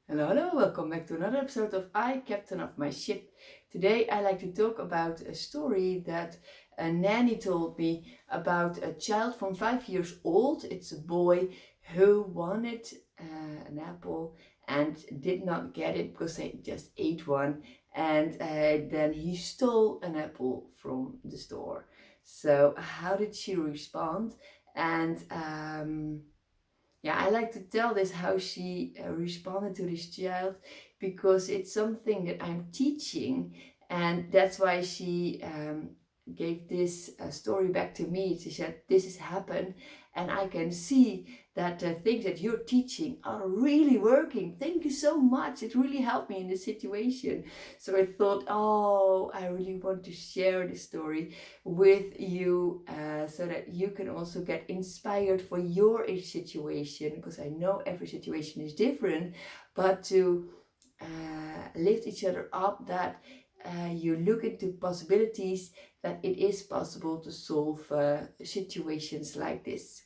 Hello, welcome back to another episode of I, Captain of My Ship. Today I like to talk about a story that a nanny told me about a child from 5 years old. It's a boy who wanted an apple and did not get it because they just ate one, and then he stole an apple from the store. So how did she respond? And I like to tell this how she responded to this child, because it's something that I'm teaching, and that's why she gave this story back to me. She said, "This has happened, and I can see that the things that you're teaching are really working. Thank you so much. It really helped me in this situation." So I thought, oh, I really want to share this story with you so that you can also get inspired for your situation, because I know every situation is different, but to lift each other up, that you look into possibilities, that it is possible to solve situations like this.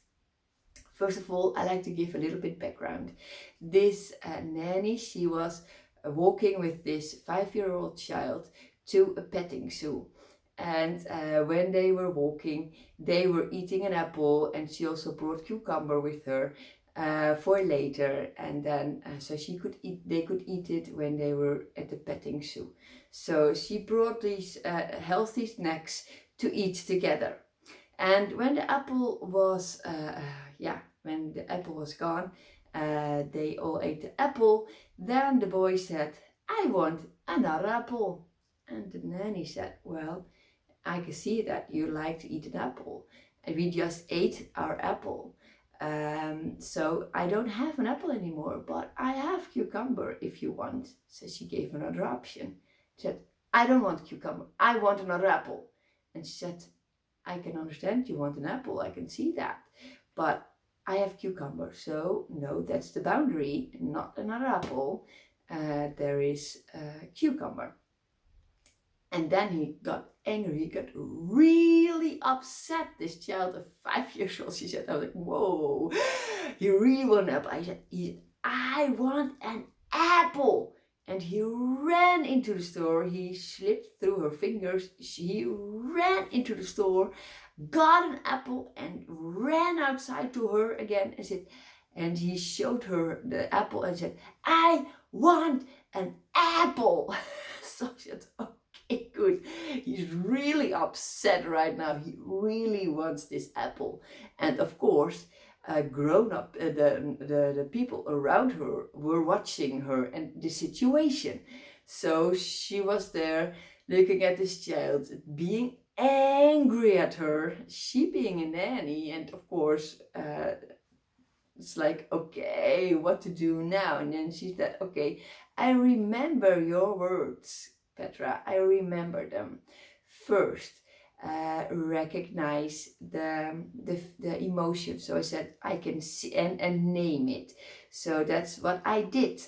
First of all, I like to give a little bit background. This nanny, she was walking with this 5-year-old child to a petting zoo. And when they were walking, they were eating an apple, and she also brought cucumber with her for later. And then so they could eat it when they were at the petting zoo. So she brought these healthy snacks to eat together. And when the apple was gone, they all ate the apple. Then the boy said, "I want another apple." And the nanny said, "Well, I can see that you like to eat an apple, and we just ate our apple. So I don't have an apple anymore, but I have cucumber if you want." So she gave another option. She said, "I don't want cucumber, I want another apple." And she said, "I can understand you want an apple, I can see that, but I have cucumber, so no, that's the boundary, not another apple. There is cucumber." And then he got angry, he got really upset. This child of 5 years old, she said, I was like, whoa, you really want an apple? I want an apple. And he ran into the store, he slipped through her fingers, he ran into the store, got an apple, and ran outside to her again and he showed her the apple and said, "I want an apple." So she said, okay, good. He's really upset right now. He really wants this apple. And of course, grown up, the people around her were watching her and the situation. So she was there looking at this child, being angry at her, she being a nanny, and of course, it's like, okay, what to do now? And then she said, okay, I remember your words, Petra. I remember them. First, recognize the emotion. So I said, I can see and name it. So that's what I did.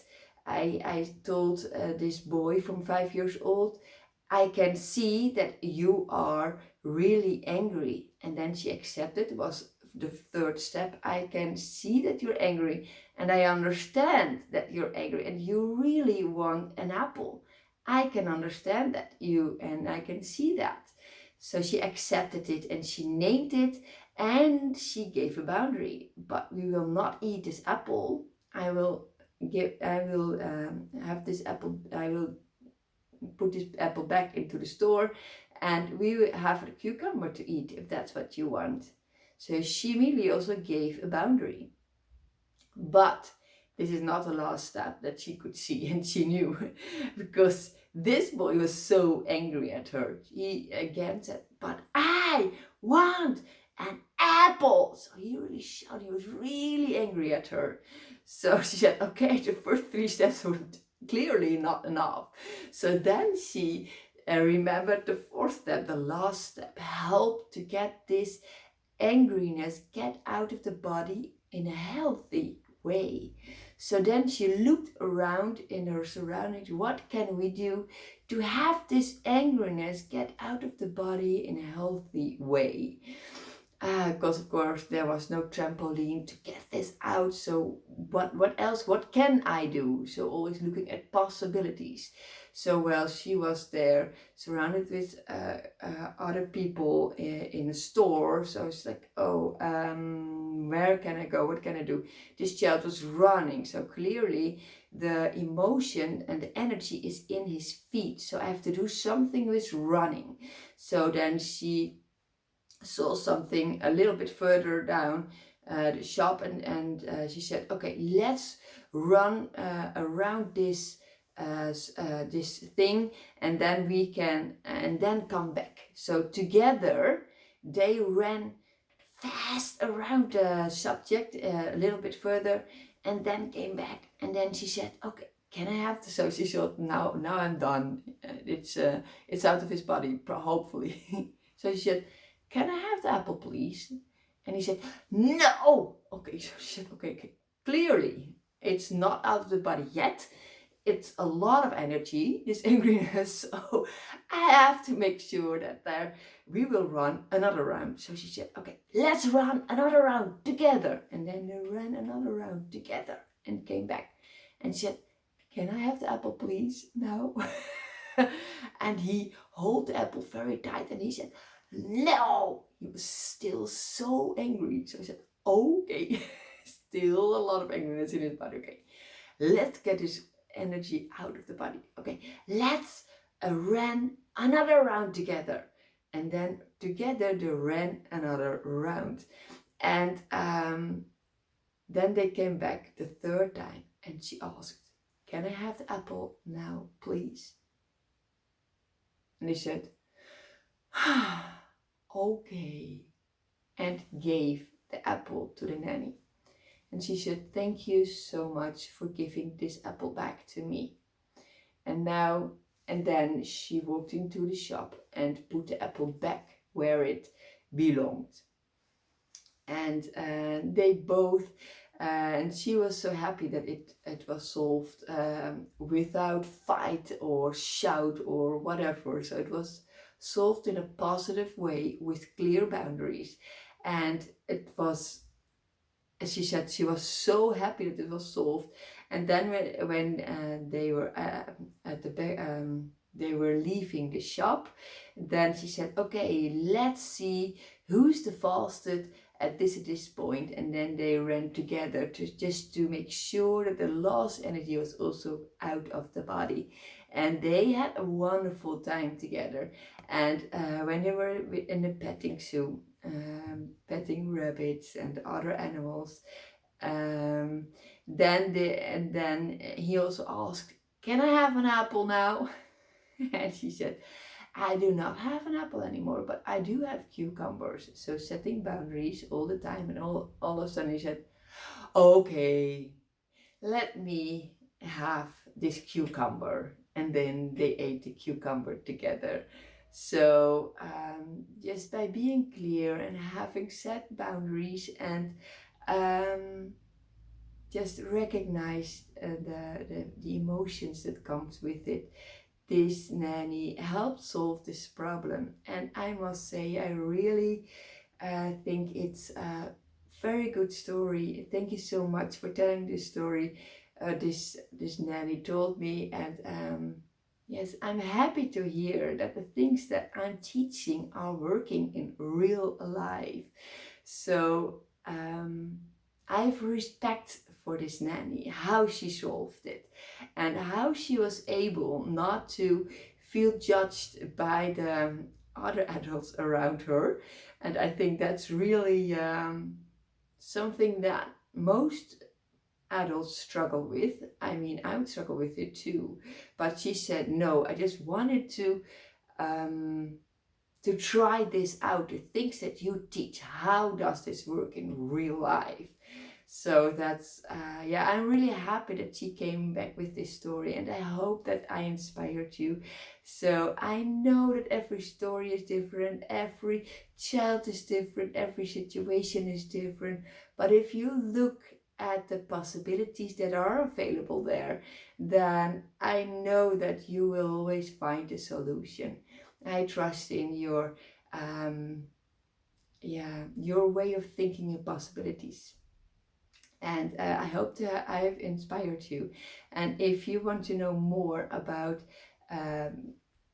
I told this boy from 5 years old, I can see that you are really angry. And then she accepted. It was the third step. I can see that you're angry, and I understand that you're angry, and you really want an apple. I can understand that and I can see that. So she accepted it, and she named it, and she gave a boundary. But we will not eat this apple. I will have this apple. I will put this apple back into the store, and we will have a cucumber to eat if that's what you want. So she immediately also gave a boundary. But this is not the last step that she could see, and she knew, because this boy was so angry at her. He again said, "But I want an apple." So he really shouted, he was really angry at her. So she said, okay, the first 3 steps were clearly not enough. So then she remembered the 4th step, the last step, help to get this angriness get out of the body in a healthy way. So then she looked around in her surroundings. What can we do to have this angriness get out of the body in a healthy way? because of course there was no trampoline to get this out. So what else? What can I do? So always looking at possibilities. So while she was there, surrounded with other people in a store, so it's like, oh, where can I go? What can I do? This child was running, so clearly the emotion and the energy is in his feet. So I have to do something with running. So then she saw something a little bit further down the shop, and she said, okay, let's run around this this thing, and then we can, and then come back. So together they ran fast around the subject a little bit further, and then came back, and then she said, okay, can I have the, so she thought, now I'm done. It's out of his body, hopefully. So she said, can I have the apple, please? And he said, no. Okay, so she said, okay, clearly it's not out of the body yet. It's a lot of energy, this angriness. So I have to make sure that we will run another round. So she said, okay, let's run another round together. And then they ran another round together and came back. And she said, can I have the apple, please? No. And he held the apple very tight, and he said, no. He was still so angry. So I said, okay, still a lot of angriness in his body. Okay, let's get this energy out of the body. Okay, let's run another round together. And then together they ran another round. And then they came back the third time, and she asked, can I have the apple now, please? And he said, okay, and gave the apple to the nanny. And she said, thank you so much for giving this apple back to me. And then she walked into the shop and put the apple back where it belonged. And they both, and she was so happy that it was solved without fight or shout or whatever. So it was solved in a positive way with clear boundaries. And it was, as she said, she was so happy that it was solved. And then when they were at the back, they were leaving the shop, then she said, okay, let's see who's the fastest at this point. And then they ran together to make sure that the lost energy was also out of the body. And they had a wonderful time together. And when they were in the petting zoo, petting rabbits and other animals, then he also asked, can I have an apple now? And she said, I do not have an apple anymore, but I do have cucumbers. So setting boundaries all the time, and all of a sudden he said, okay, let me have this cucumber. And then they ate the cucumber together. So just by being clear and having set boundaries, and just recognize the emotions that comes with it, this nanny helped solve this problem. And I must say, I really think it's a very good story. Thank you so much for telling this story. This nanny told me, and yes, I'm happy to hear that the things that I'm teaching are working in real life. So I have respect for this nanny, how she solved it, and how she was able not to feel judged by the other adults around her. And I think that's really something that most adults struggle with. I mean, I would struggle with it too. But she said, no, I just wanted to try this out, the things that you teach. How does this work in real life? So that's, yeah, I'm really happy that she came back with this story, and I hope that I inspired you. So I know that every story is different, every child is different, every situation is different. But if you look at the possibilities that are available there, then I know that you will always find a solution. I trust in your your way of thinking and possibilities. And I hope that I have inspired you. And if you want to know more about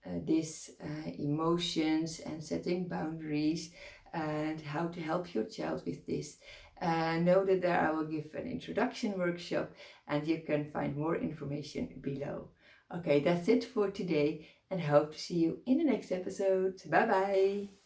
these emotions and setting boundaries and how to help your child with this, know that there I will give an introduction workshop, and you can find more information below. Okay, that's it for today, and hope to see you in the next episode. Bye bye.